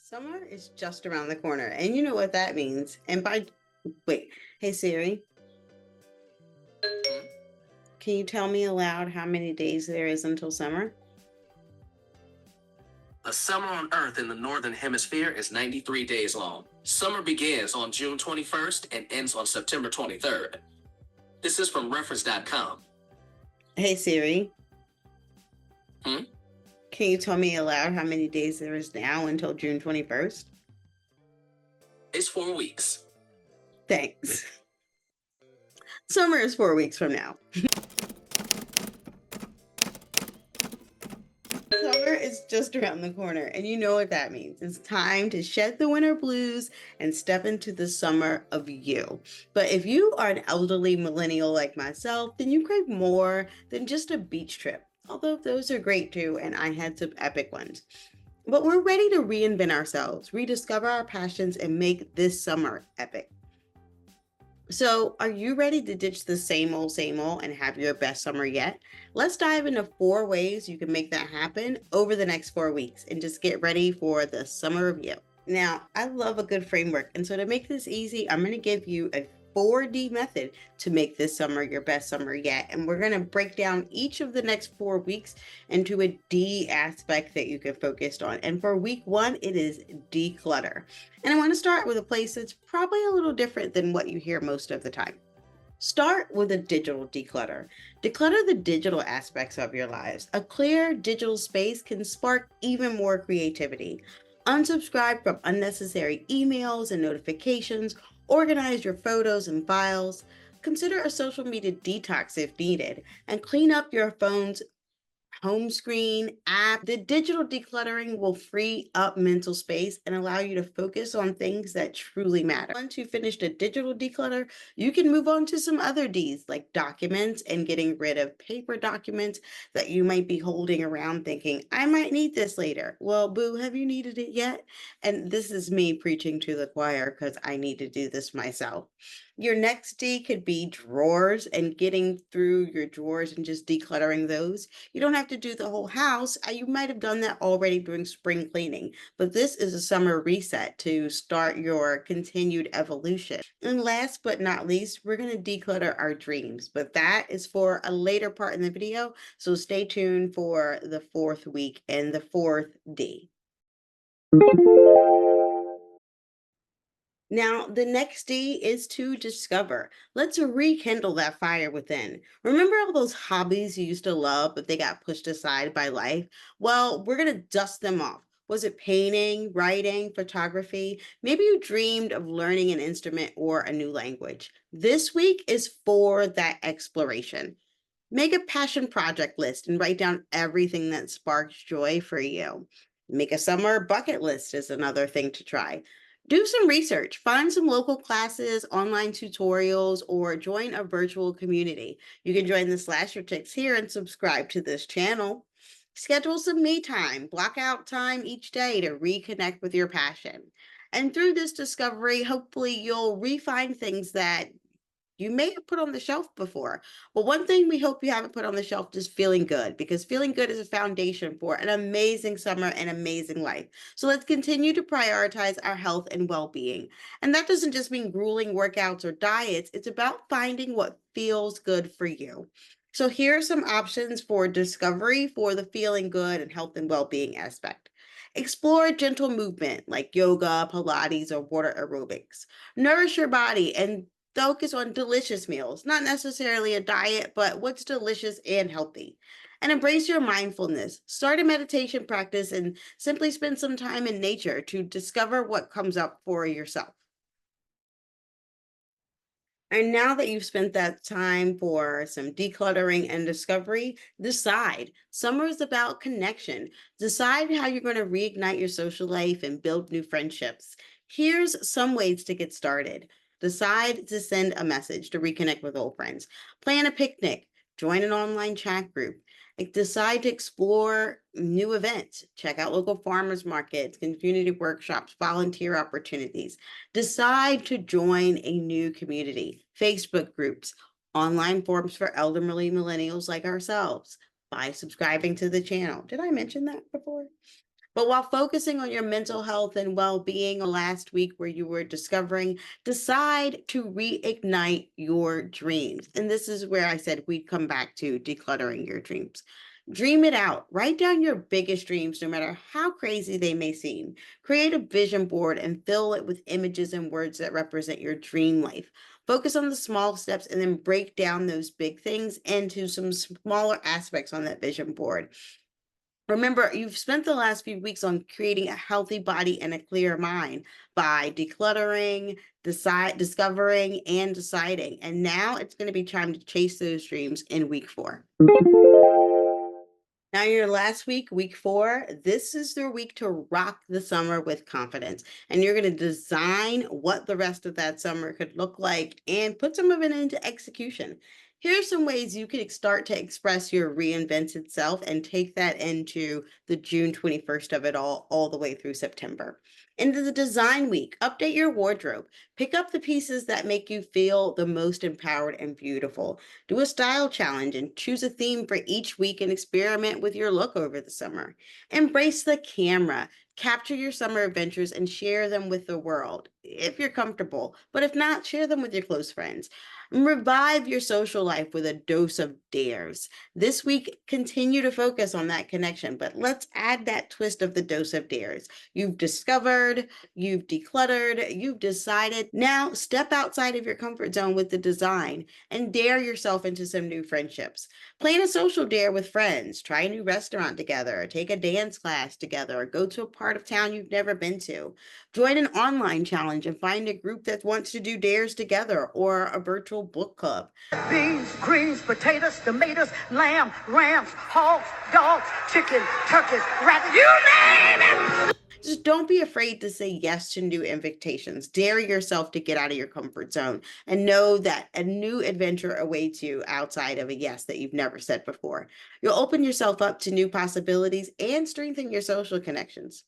Summer is just around the corner, and you know what that means. Wait, hey Siri, Mhm. can you tell me aloud how many days there is until summer? A summer on Earth in the Northern Hemisphere is 93 days long. Summer begins on June 21st and ends on September 23rd. This is from reference.com. Hey Siri, Hmm? can you tell me aloud how many days there is now until June 21st? It's 4 weeks. Thanks. Summer is 4 weeks from now. Summer is just around the corner, and you know what that means. It's time to shed the winter blues and step into the summer of you. But if you are an elderly millennial like myself, then you crave more than just a beach trip. Although those are great too, and I had some epic ones. But we're ready to reinvent ourselves, rediscover our passions, and make this summer epic. So, are you ready to ditch the same old, and have your best summer yet? Let's dive into 4 ways you can make that happen over the next 4 weeks and just get ready for the summer of you. Now, I love a good framework. And so, to make this easy, I'm going to give you a 4D method to make this summer your best summer yet. And we're going to break down each of the next 4 weeks into a D aspect that you can focus on. And for week one, it is declutter. And I want to start with a place that's probably a little different than what you hear most of the time. Start with a digital declutter. Declutter the digital aspects of your lives. A clear digital space can spark even more creativity. Unsubscribe from unnecessary emails and notifications. Organize your photos and files. Consider a social media detox if needed. And clean up your phone's home screen, app. The digital decluttering will free up mental space and allow you to focus on things that truly matter. Once you finish the digital declutter, you can move on to some other Ds like documents and getting rid of paper documents that you might be holding around thinking, I might need this later. Well, boo, have you needed it yet? And this is me preaching to the choir because I need to do this myself. Your next D could be drawers and getting through your drawers and just decluttering those. You don't have to do the whole house. You might have done that already during spring cleaning, but this is a summer reset to start your continued evolution. And last but not least, we're going to declutter our dreams, but that is for a later part in the video. So stay tuned for the fourth week and the fourth D. Now, the next D is to discover. Let's rekindle that fire within. Remember all those hobbies you used to love, but they got pushed aside by life? Well, we're going to dust them off. Was it painting, writing, photography? Maybe you dreamed of learning an instrument or a new language. This week is for that exploration. Make a passion project list and write down everything that sparks joy for you. Make a summer bucket list is another thing to try. Do some research, find some local classes, online tutorials, or join a virtual community. You can join the Slasher Chicks here and subscribe to this channel. Schedule some me time, block out time each day to reconnect with your passion. And through this discovery, hopefully you'll refine things that you may have put on the shelf before. But one thing we hope you haven't put on the shelf is feeling good, because feeling good is a foundation for an amazing summer and amazing life. So let's continue to prioritize our health and well-being. And that doesn't just mean grueling workouts or diets. It's about finding what feels good for you. So here are some options for discovery for the feeling good and health and well-being aspect. Explore gentle movement like yoga, Pilates, or water aerobics. Nourish your body and focus on delicious meals, not necessarily a diet, but what's delicious and healthy. And embrace your mindfulness. Start a meditation practice and simply spend some time in nature to discover what comes up for yourself. And now that you've spent that time for some decluttering and discovery, decide. Summer is about connection. Decide how you're going to reignite your social life and build new friendships. Here's some ways to get started. Decide to send a message to reconnect with old friends. Plan a picnic. Join an online chat group. Decide to explore new events. Check out local farmers markets, community workshops, volunteer opportunities. Decide to join a new community, Facebook groups, online forums for elderly millennials like ourselves by subscribing to the channel. Did I mention that before? But while focusing on your mental health and well being last week, where you were discovering, decide to reignite your dreams. And this is where I said we'd come back to decluttering your dreams. Dream it out. Write down your biggest dreams, no matter how crazy they may seem. Create a vision board and fill it with images and words that represent your dream life. Focus on the small steps and then break down those big things into some smaller aspects on that vision board. Remember, you've spent the last few weeks on creating a healthy body and a clear mind by decluttering, discovering, and deciding. And now it's going to be time to chase those dreams in week 4. Now, your last week, week 4, this is your week to rock the summer with confidence. And you're going to design what the rest of that summer could look like and put some of it into execution. Here are some ways you could start to express your reinvented self and take that into the June 21st of it all the way through September. Into the design week, update your wardrobe. Pick up the pieces that make you feel the most empowered and beautiful. Do a style challenge and choose a theme for each week and experiment with your look over the summer. Embrace the camera. Capture your summer adventures and share them with the world if you're comfortable. But if not, share them with your close friends. Revive your social life with a dose of dares. This week, continue to focus on that connection, but let's add that twist of the dose of dares. You've discovered, you've decluttered, you've decided. Now, step outside of your comfort zone with the design and dare yourself into some new friendships. Plan a social dare with friends, try a new restaurant together, or take a dance class together, or go to a part of town you've never been to. Join an online challenge and find a group that wants to do dares together or a virtual book club. Beans, greens, potatoes, tomatoes, lamb, rams, hogs, dogs, chicken, turkeys, rabbits, you name it! Just don't be afraid to say yes to new invitations. Dare yourself to get out of your comfort zone and know that a new adventure awaits you outside of a yes that you've never said before. You'll open yourself up to new possibilities and strengthen your social connections.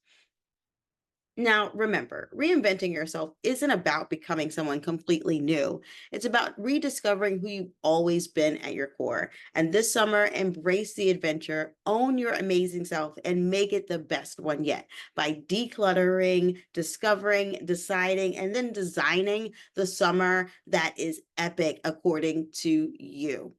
Now, remember, reinventing yourself isn't about becoming someone completely new. It's about rediscovering who you've always been at your core. And this summer, embrace the adventure, own your amazing self, and make it the best one yet by decluttering, discovering, deciding, and then designing the summer that is epic according to you.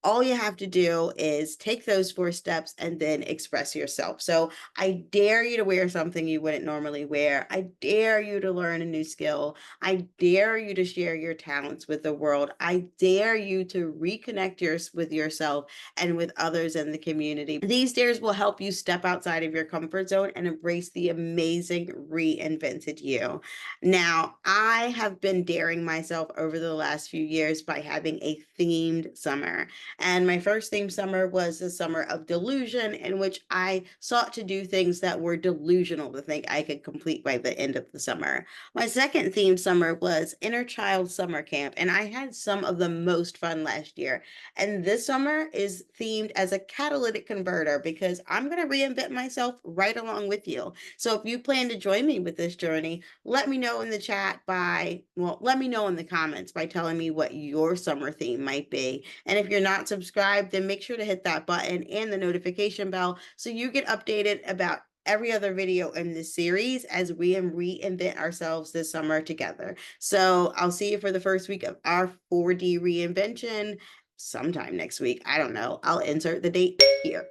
All you have to do is take those 4 steps and then express yourself. So I dare you to wear something you wouldn't normally wear. I dare you to learn a new skill. I dare you to share your talents with the world. I dare you to reconnect with yourself and with others in the community. These dares will help you step outside of your comfort zone and embrace the amazing reinvented you. Now, I have been daring myself over the last few years by having a themed summer. And my first theme summer was the summer of delusion, in which I sought to do things that were delusional to think I could complete by the end of the summer. My second theme summer was inner child summer camp, and I had some of the most fun last year. And this summer is themed as a catalytic converter because I'm going to reinvent myself right along with you. So if you plan to join me with this journey, let me know in the chat let me know in the comments by telling me what your summer theme might be. And if you're not subscribed, then make sure to hit that button and the notification bell so you get updated about every other video in this series as we reinvent ourselves this summer together. So I'll see you for the first week of our 4D reinvention sometime next week. I don't know. I'll insert the date here.